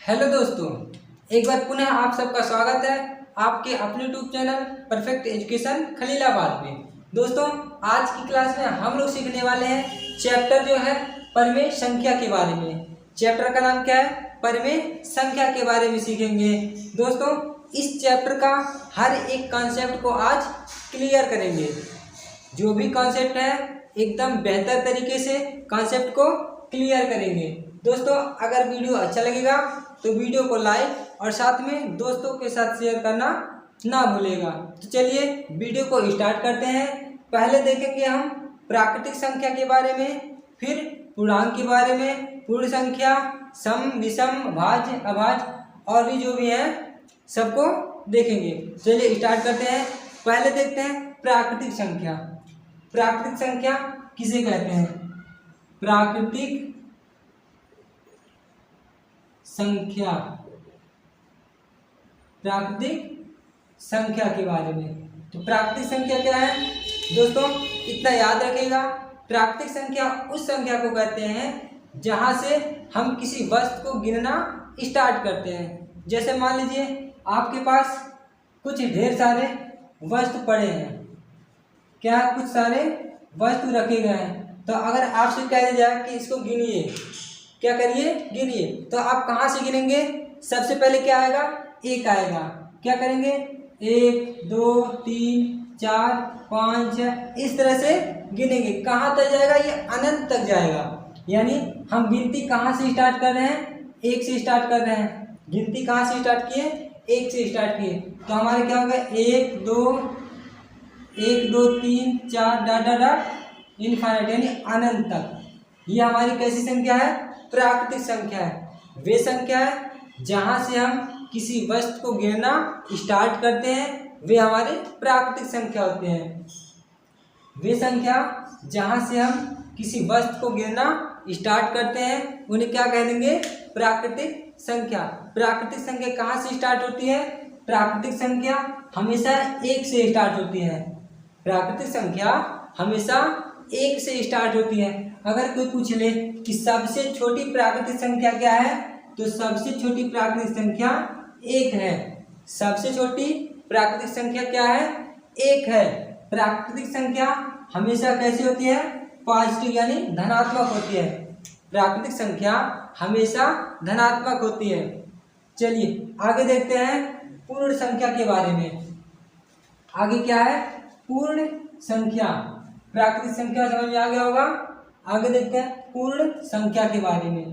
Hello दोस्तों, एक बार पुनः आप सबका स्वागत है आपके अपने YouTube channel perfect education Khalilabad में। दोस्तों, आज की क्लास में हम लोग सीखने वाले हैं चैप्टर जो है परिमेय संख्या के बारे में। चैप्टर का नाम क्या है? परिमेय संख्या के बारे में सीखेंगे। दोस्तों, इस चैप्टर का हर एक कॉन्सेप्ट को आज क्लियर करेंगे। जो भी कॉन्सेप्ट है एकदम बेहतर तरीके से कॉन्सेप्ट को क्लियर करेंगे। दोस्तों, अगर वीडियो अच्छा लगेगा तो वीडियो को लाइक और साथ में दोस्तों के साथ शेयर करना ना भूलेगा। तो चलिए वीडियो को स्टार्ट करते हैं। पहले देखेंगे हम प्राकृतिक संख्या के बारे में, फिर पूर्णांक के बारे में, पूर्ण संख्या, सम, विषम, भाज्य, अभाज्य और भी जो भी है सबको देखेंगे। चलिए स्टार्ट करते हैं। पहले देखते हैं प्राकृतिक संख्या। प्राकृतिक संख्या किसे कहते हैं? प्राकृतिक संख्या, प्राकृतिक संख्या के बारे में। तो प्राकृतिक संख्या क्या है दोस्तों? इतना याद रखिएगा, प्राकृतिक संख्या उस संख्या को कहते हैं जहां से हम किसी वस्तु को गिनना स्टार्ट करते हैं। जैसे मान लीजिए आपके पास कुछ ढेर सारे वस्तु पड़े हैं, क्या कुछ सारे वस्तु रखे गए हैं। तो अगर आपसे कह दिया जाए कि इसको गिनिए, क्या करिए? गिनिए। तो आप कहाँ से गिनेंगे? सबसे पहले क्या आएगा? एक आएगा। क्या करेंगे? 1 2 3 4 5 6 इस तरह से गिनेंगे। कहाँ तक जाएगा? ये अनंत तक जाएगा। यानी हम गिनती कहाँ से स्टार्ट कर रहे हैं? 1 से स्टार्ट कर रहे हैं। गिनती कहाँ से स्टार्ट किए? 1 से स्टार्ट किए। तो हमारे क्या होगा? 1 2 3 4 डॉट डॉट डॉट इनफाइनाइट यानी अनंत तक। ये हमारी कैसी संख्या है? प्राकृतिक संख्या है। वे संख्या है जहां से हम किसी वस्तु को गिनना स्टार्ट करते हैं, वे हमारे प्राकृतिक संख्या होते हैं। वे संख्या जहां से हम किसी वस्तु को गिनना स्टार्ट करते हैं उन्हें क्या कह देंगे? प्राकृतिक संख्या। प्राकृतिक संख्या कहाँ से स्टार्ट होती है? प्राकृतिक संख्या हमेशा 1 से स्टार्ट होती है। प्राकृतिक संख्या हमेशा 1 से स्टार्ट होती है। अगर कोई पूछ ले कि सबसे छोटी प्राकृतिक संख्या क्या है, तो सबसे छोटी प्राकृतिक संख्या 1 है। सबसे छोटी प्राकृतिक संख्या क्या है? 1 है। प्राकृतिक संख्या हमेशा कैसी होती है? पॉजिटिव यानी धनात्मक होती है। प्राकृतिक संख्या हमेशा धनात्मक होती है। चलिए आगे देखते हैं पूर्ण संख्या के बारे में। आगे क्या है? पूर्ण संख्या। प्राकृतिक संख्या समझ में आ गया होगा। आगे देखते हैं पूर्ण संख्या के बारे में।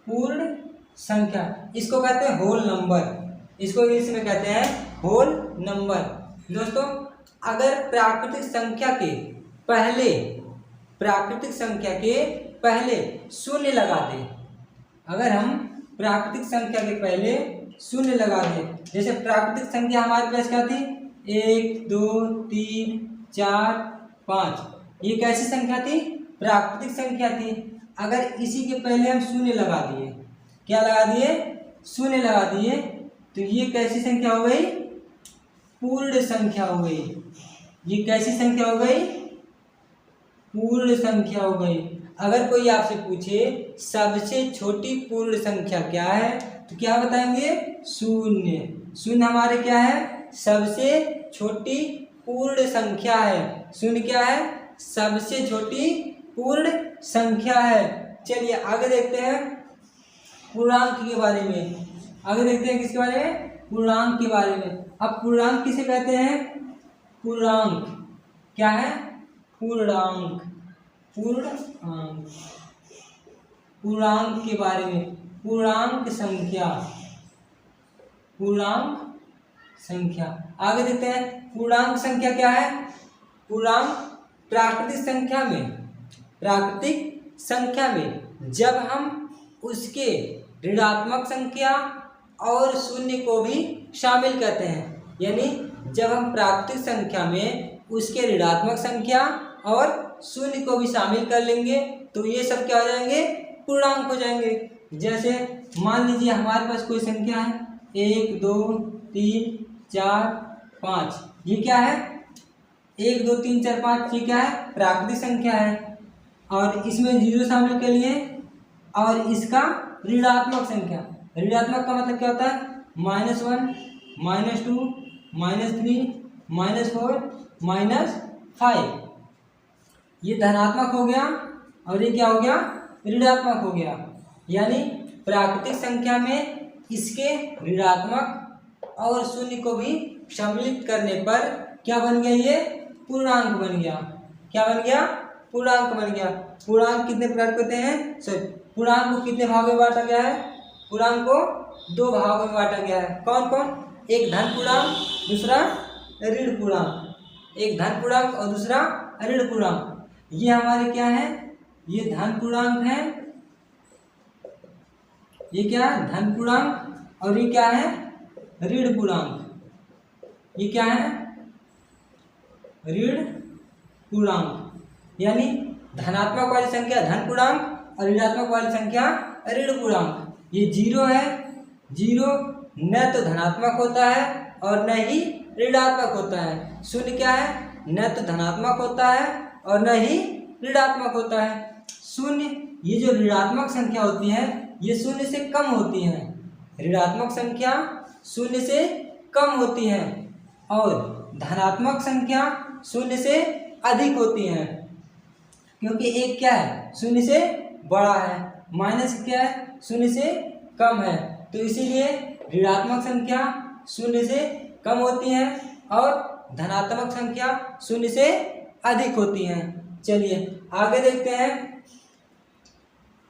पूर्ण संख्या इसको कहते हैं होल नंबर। इसको इंग्लिश में कहते हैं होल नंबर। दोस्तों, अगर प्राकृतिक संख्या के पहले शून्य लगा दें, अगर हम प्राकृतिक संख्या के पहले शून्य लगा दें, जैसे प्राकृतिक संख्या हमारे पास क्या थी? 1 2 3 4 5, ये कैसी संख्या थी? प्राकृतिक संख्या थी। अगर इसी के पहले हम शून्य लगा दिए, क्या लगा दिए? शून्य लगा दिए, तो ये कैसी संख्या हो गई? पूर्ण संख्या हो गई। ये कैसी संख्या हो गई? पूर्ण संख्या हो गई। अगर कोई आपसे पूछे सबसे छोटी पूर्ण संख्या क्या है, तो क्या बताएंगे? शून्य। शून्य हमारे क्या है? सबसे छोटी पूर्ण संख्या है। शून्य क्या है? सबसे छोटी पूर्ण संख्या है। चलिए आगे देखते हैं पूर्णांक के बारे में। आगे देखते हैं किसके बारे में? पूर्णांक के बारे में। अब पूर्णांक किसे कहते हैं? पूर्णांक क्या है? पूर्णांक। पूर्णांक। पूर्णांक के बारे में। पूर्णांक संख्या। पूर्णांक संख्या। आगे देखते हैं पूर्णांक संख्या क्या है? पूर्णांक प्राकृतिक संख्या में जब हम उसके ऋणात्मक संख्या और शून्य को भी शामिल करते हैं, यानी जब हम प्राकृतिक संख्या में उसके ऋणात्मक संख्या और शून्य को भी शामिल कर लेंगे तो ये सब क्या हो जाएंगे? पूर्णांक हो जाएंगे। जैसे मान लीजिए हमारे पास कोई संख्या है 1 2 3 4 5, ये क्या है? 1 2 3 4 5 ये क्या है? प्राकृतिक संख्या है। और इसमें 0 शामिल कर लिए और इसका ऋणात्मक संख्या। ऋणात्मक का मतलब क्या होता है? -1, -2, -3, -4, -5। ये धनात्मक हो गया और ये क्या हो गया? ऋणात्मक हो गया। यानी प्राकृतिक संख्या में इसके ऋणात्मक और शून्य को भी सम्मिलित करने पर क्या बन गया? ये पूर्णांक बन गया। क्या बन गया? पूर्णांक बन गया। पूर्णांक कितने प्रकार के होते हैं? सॉरी, पूर्णांक को कितने भागों में बांटा गया है? पूर्णांक को 2 भागों में बांटा गया है। कौन कौन? एक धन पूर्णांक, दूसरा ऋण पूर्णांक। एक धन पूर्णांक और दूसरा ऋण पूर्णांक। ये हमारे क्या है? ये धन पूर्णांक है। ये क्या है? धन पूर्णांक। और ये क्या है? ऋण पूर्णांक। ये क्या है? ऋण पूर्णांक। यानी धनात्मक वाली संख्या धन पूर्णांक और ऋणात्मक वाली संख्या ऋण पूर्णांक। ये 0 है। 0 न तो धनात्मक होता है और न ही ऋणात्मक होता है। शून्य क्या है? न तो धनात्मक होता है और न ही ऋणात्मक होता है। शून्य, ये जो ऋणात्मक संख्या होती है ये शून्य से कम होती है। ऋणात्मक संख्या शून्य से कम होती है और धनात्मक संख्या शून्य से अधिक होती है। क्योंकि एक क्या है? शून्य से बड़ा है, माइनस क्या है? शून्य से कम है। तो इसीलिए ऋणात्मक संख्या शून्य से कम होती है और धनात्मक संख्या शून्य से अधिक होती है। चलिए आगे देखते हैं।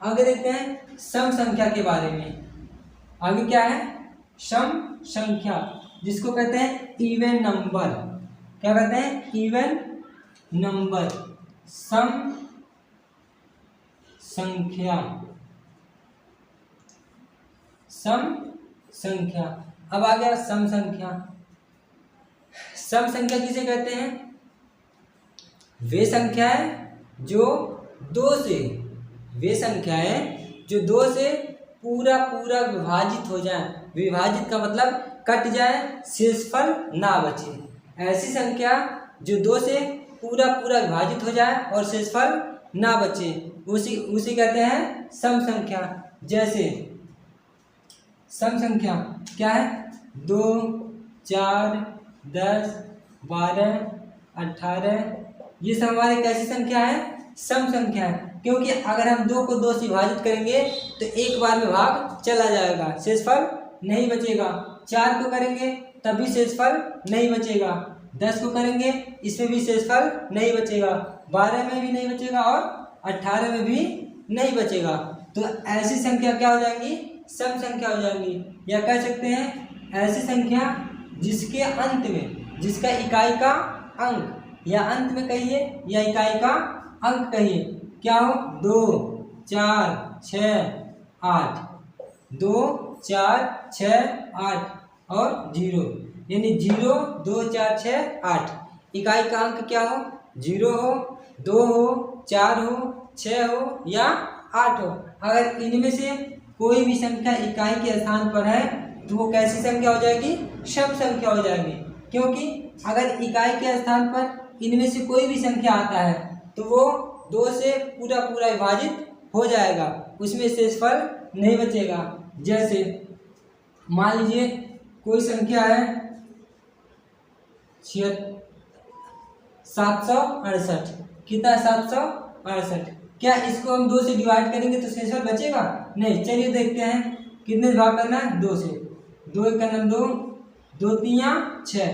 आगे देखते हैं सम संख्या के बारे में। आगे क्या है? सम संख्या, जिसको कहते हैं इवन नंबर। क्या कहते हैं? Even number. सम संख्या। सम संख्या। अब आ गया सम संख्या। सम संख्या किसे कहते हैं? वे संख्याएं जो 2 से, वे संख्याएं जो 2 से पूरा पूरा विभाजित हो जाए। विभाजित का मतलब कट जाए, शेषफल ना बचे। ऐसी संख्या जो 2 से पूरा पूरा विभाजित हो जाए और शेषफल ना बचे, उसी कहते हैं सम संख्या। जैसे सम संख्या क्या है? 2, 4, 10, 12, 18। ये सब हमारी कैसी संख्या है? सम संख्या है। क्योंकि अगर हम 2 को 2 से विभाजित करेंगे तो एक बार में भाग चला जाएगा, शेषफल नहीं बचेगा। 4 को करेंगे तब भी शेषफल नहीं बचेगा। 10 को करेंगे इसमें भी शेषफल नहीं बचेगा। 12 में भी नहीं बचेगा और 18 में भी नहीं बचेगा। तो ऐसी संख्या क्या हो जाएंगी? सम संख्या हो जाएंगी। या कह सकते हैं ऐसी संख्या जिसके अंत में, जिसका इकाई का अंक, या अंत में कहिए या इकाई का अंक कहिए, क्या हो? 2, 4, 6, 8। 2, 4, 6, 8 और 0। यानी 0, 2, 4, 6, 8। इकाई का अंक क्या हो? 0 हो, 2 हो, 4 हो, 6 हो या 8 हो। अगर इनमें से कोई भी संख्या इकाई के स्थान पर है तो वो कैसी संख्या हो जाएगी? सम संख्या हो जाएगी। क्योंकि अगर इकाई के स्थान पर इनमें से कोई भी संख्या आता है तो वो 2 से पूरा पूरा विभाजित हो जाएगा, उसमें शेषफल नहीं बचेगा। जैसे मान लीजिए कोई संख्या है 768। कितना? 768। क्या इसको हम 2 से डिवाइड करेंगे तो शेषफल बचेगा? नहीं। चलिए देखते हैं कितने भाग करना है? 2 से। 2 एक का नाम 2, 2 3 6,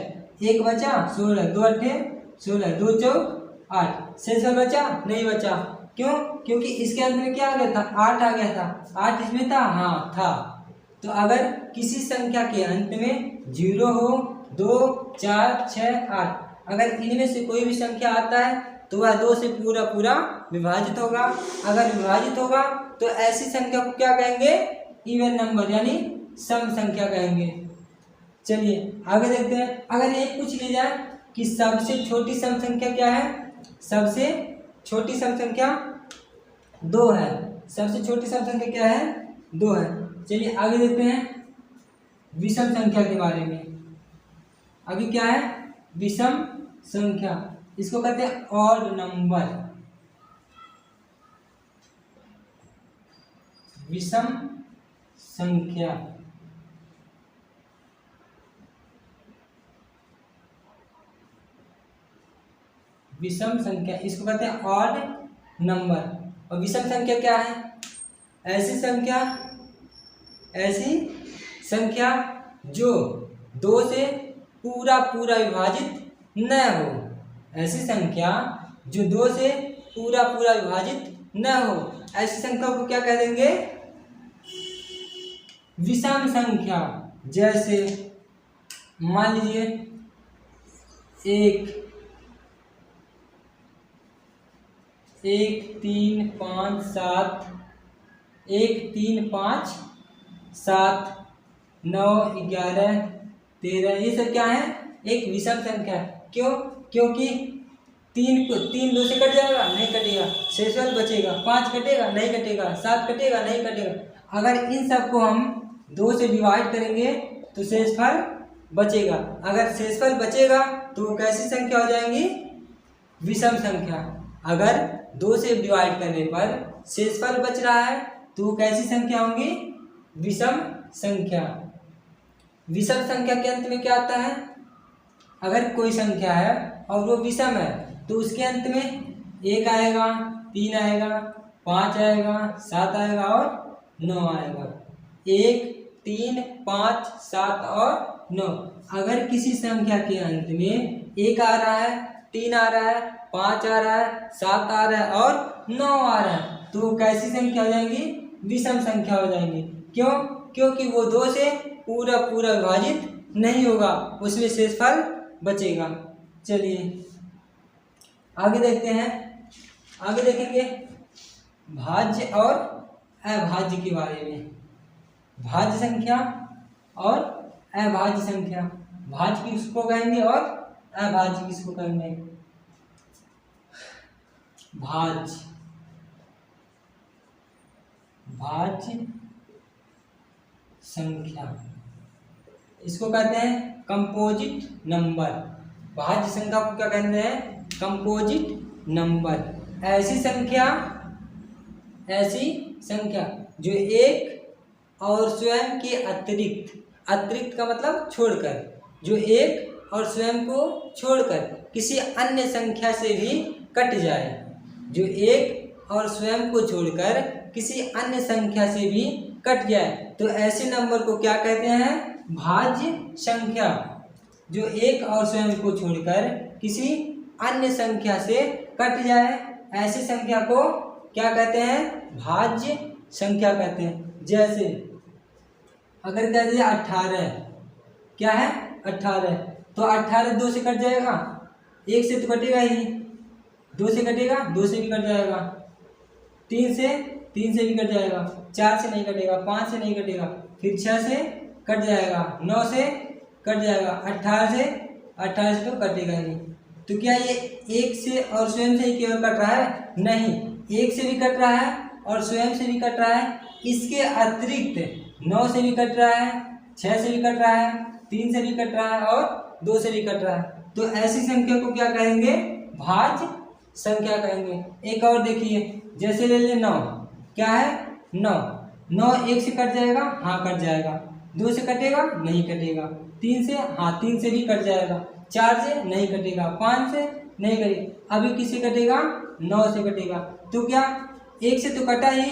1 बचा 16, 2 8 16, 2 4 8। शेषफल बचा? नहीं बचा। क्यों? क्योंकि इसके अंत में क्या आ गया था? 8 आ गया था। 8 इसमें था? हाँ था। तो अगर किसी संख्या के अंत में 0 हो, 2, 4, 6, 8, अगर इनमें से कोई भी संख्या आता है तो वह 2 से पूरा पूरा विभाजित होगा। अगर विभाजित होगा तो ऐसी संख्या को क्या कहेंगे? इवन नंबर, यानी सम संख्या कहेंगे। चलिए आगे देखते हैं। अगर ये पूछ लिया जाए कि सबसे छोटी सम संख्या क्या है? सबसे छोटी सम संख्या 2 है। सबसे छोटी सम संख्या क्या है? 2 है। चलिए आगे देखते हैं विषम संख्या के बारे में। अभी क्या है? विषम संख्या। इसको कहते हैं ऑड नंबर। विषम संख्या। विषम संख्या इसको कहते हैं ऑड नंबर। और विषम संख्या क्या है? ऐसी संख्या जो 2 से पूरा विभाजित न हो। ऐसी संख्या जो 2 से पूरा विभाजित न हो, ऐसी संख्या को क्या कह देंगे? विषम संख्या। जैसे मान लीजिए 1 3 5 7 1 3 5 7 9 11 13, ये सब क्या है? एक विषम संख्या। क्यों? क्योंकि 3 2 से कट जाएगा, नहीं कटेगा, शेषफल बचेगा। 5 कटेगा, नहीं कटेगा। 7 कटेगा, नहीं कटेगा। अगर इन सब को हम 2 से डिवाइड करेंगे तो शेषफल बचेगा। अगर शेषफल बचेगा तो वो कैसी संख्या हो जाएंगी? विषम संख्या। अगर 2 से डिवाइड करने पर शेषफल बच रहा है तो वो कैसी संख्या होंगी? विषम संख्या। विषम संख्या के अंत में क्या आता है? अगर कोई संख्या है और वो विषम है तो उसके अंत में 1 आएगा, 3 आएगा, 5 आएगा, 7 आएगा और 9 आएगा। 1 3 5 7 और 9। अगर किसी संख्या के अंत में 1 आ रहा है, 3 आ रहा है, 5 आ रहा है, 7 आ रहा है और 9 आ रहा है तो वो कैसी संख्या हो जाएंगी? विषम संख्या हो जाएंगी। क्यों? क्योंकि वो 2 से पूरा विभाजित नहीं होगा, उसमें शेषफल बचेगा। चलिए आगे देखते हैं। आगे देखेंगे भाज्य और अभाज्य के बारे में। भाज्य संख्या और अभाज्य संख्या। भाज्य किसको कहेंगे और अभाज्य किसको कहेंगे? भाज्य संख्या इसको कहते हैं कंपोजिट नंबर। भाज्य संख्या को क्या कहते हैं? Composite number. ऐसी संख्या जो एक और स्वयं के अतिरिक्त का मतलब छोड़कर, जो एक और स्वयं को छोड़कर किसी अन्य संख्या से भी कट जाए। जो एक और स्वयं को छोड़कर किसी अन्य संख्या से भी कट जाए तो ऐसे नंबर को क्या कहते हैं? भाज्य संख्या। जो एक और स्वयं को छोड़कर किसी अन्य संख्या से कट जाए, ऐसी संख्या को क्या कहते हैं? भाज्य संख्या कहते हैं। जैसे अगर कह दिया 18, क्या है? 18, तो 18 2 से कट जाएगा, 1 से तो कटेगा ही, 2 से कटेगा, 2 से भी कट जाएगा, 3 से भी कट जाएगा, 4 से नहीं कटेगा, 5 से नहीं कटेगा, फिर 6 से कट जाएगा, 9 से कट जाएगा, 18 से तो कटेगा ही। तो क्या ये 1 से और स्वयं से ही केवल कट रहा है? नहीं, 1 से भी कट रहा है और स्वयं से भी कट रहा है। इसके अतिरिक्त 9 से भी कट रहा है, 6 से भी कट रहा है, 3 से भी कट रहा है और 2 से भी कट रहा है। तो ऐसी संख्या को क्या कहेंगे? भाज्य संख्या कहेंगे। एक और देखिए, जैसे ले 9, क्या है? 9 1 से कट जाएगा, हाँ कट जाएगा। 2 से कटेगा, नहीं कटेगा। 3 से, हाँ 3 से भी कट जाएगा। 4 से नहीं कटेगा, 5 से नहीं कटेगा। अभी किससे कटेगा? 9 से कटेगा। तो क्या 1 से तो कटा ही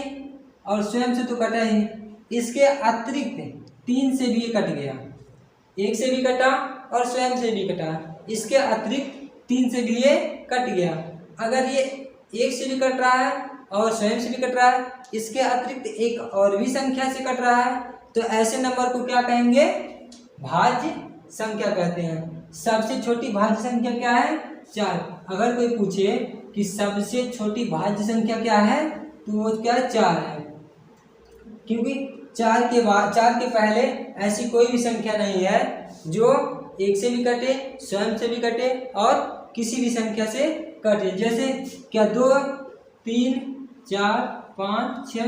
और स्वयं से तो कटा ही, इसके अतिरिक्त 3 से भी ये कट गया। 1 से भी कटा और स्वयं से भी कटा, इसके अतिरिक्त 3 से भी ये कट गया। अगर ये 1 से भी कट रहा है और स्वयं से भी कट रहा है, इसके अतिरिक्त एक और भी संख्या से कट रहा है, तो ऐसे नंबर को क्या कहेंगे? भाज्य संख्या कहते हैं। सबसे छोटी भाज्य संख्या क्या है? 4। अगर कोई पूछे कि सबसे छोटी भाज्य संख्या क्या है, तो वो क्या 4 है। क्योंकि 4 के पहले ऐसी कोई भी संख्या नहीं है जो 1 से भी कटे, स्वयं से भी कटे और किसी भी संख्या से कटे। जैसे क्या 2 3 4 5 6,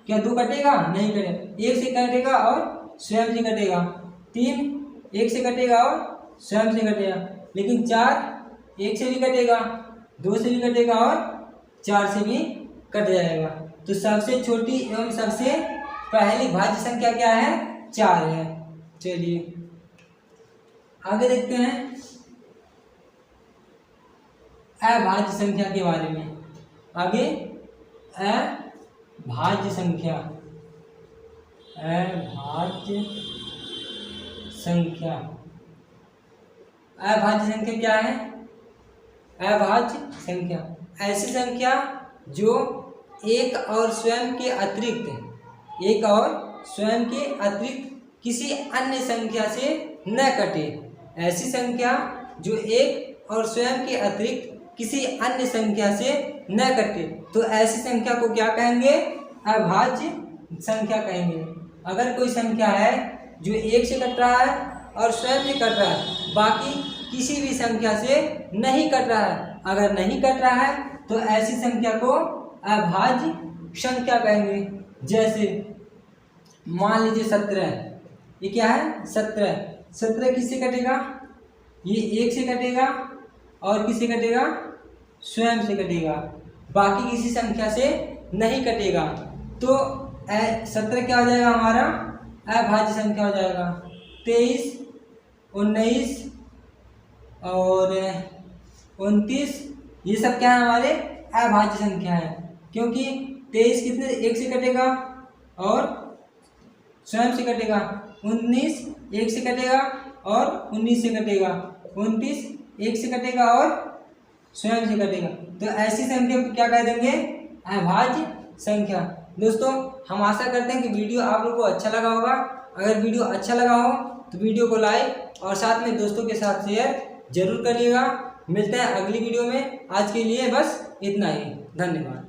क्या 2 कटेगा? नहीं कटेगा। 1 से कटेगा और स्वयं से कटेगा। 3 1 से कटेगा और स्वयं से कटेगा। लेकिन 4 1 से भी कटेगा, 2 से भी कटेगा और 4 से भी कट जाएगा। तो सबसे छोटी एवं सबसे पहली भाज्य संख्या क्या है? 4 है। चलिए आगे देखते हैं अभाज्य संख्या के बारे में। आगे अभाज्य संख्या, अभाज्य संख्या, अभाज्य संख्या क्या है? अभाज्य संख्या ऐसी संख्या जो एक और स्वयं के अतिरिक्त किसी अन्य संख्या से न कटे। ऐसी संख्या जो एक और स्वयं के अतिरिक्त किसी अन्य संख्या से न कटे, तो ऐसी संख्या को क्या कहेंगे? अभाज्य संख्या कहेंगे। अगर कोई संख्या है जो एक से कट रहा है और स्वयं से कट रहा है, बाकी किसी भी संख्या से नहीं कट रहा है, अगर नहीं कट रहा है तो ऐसी संख्या को अभाज्य संख्या कहेंगे। जैसे मान लीजिए 17, ये क्या है? 17 किससे कटेगा? ये एक से कटेगा और किससे कटेगा? स्वयं से कटेगा, बाकी किसी संख्या से नहीं कटेगा। तो 17 क्या हो जाएगा हमारा? अभाज्य संख्या हो जाएगा। 23, 19 और 29 ये सब क्या है? हमारे अभाज्य संख्या है, क्योंकि 23 कितने? एक से कटेगा और स्वयं से कटेगा। 19 एक से कटेगा और 19 से कटेगा। 29 एक से कटेगा और स्वयं से कटेगा। तो ऐसी संख्या को क्या कह देंगे? अभाज्य संख्या। दोस्तों हम आशा करते हैं कि वीडियो आप लोगों को अच्छा लगा होगा। अगर वीडियो अच्छा लगा हो तो वीडियो को लाइक और साथ में दोस्तों के साथ शेयर जरूर करिएगा। मिलते हैं अगली वीडियो में। आज के लिए बस इतना ही। धन्यवाद।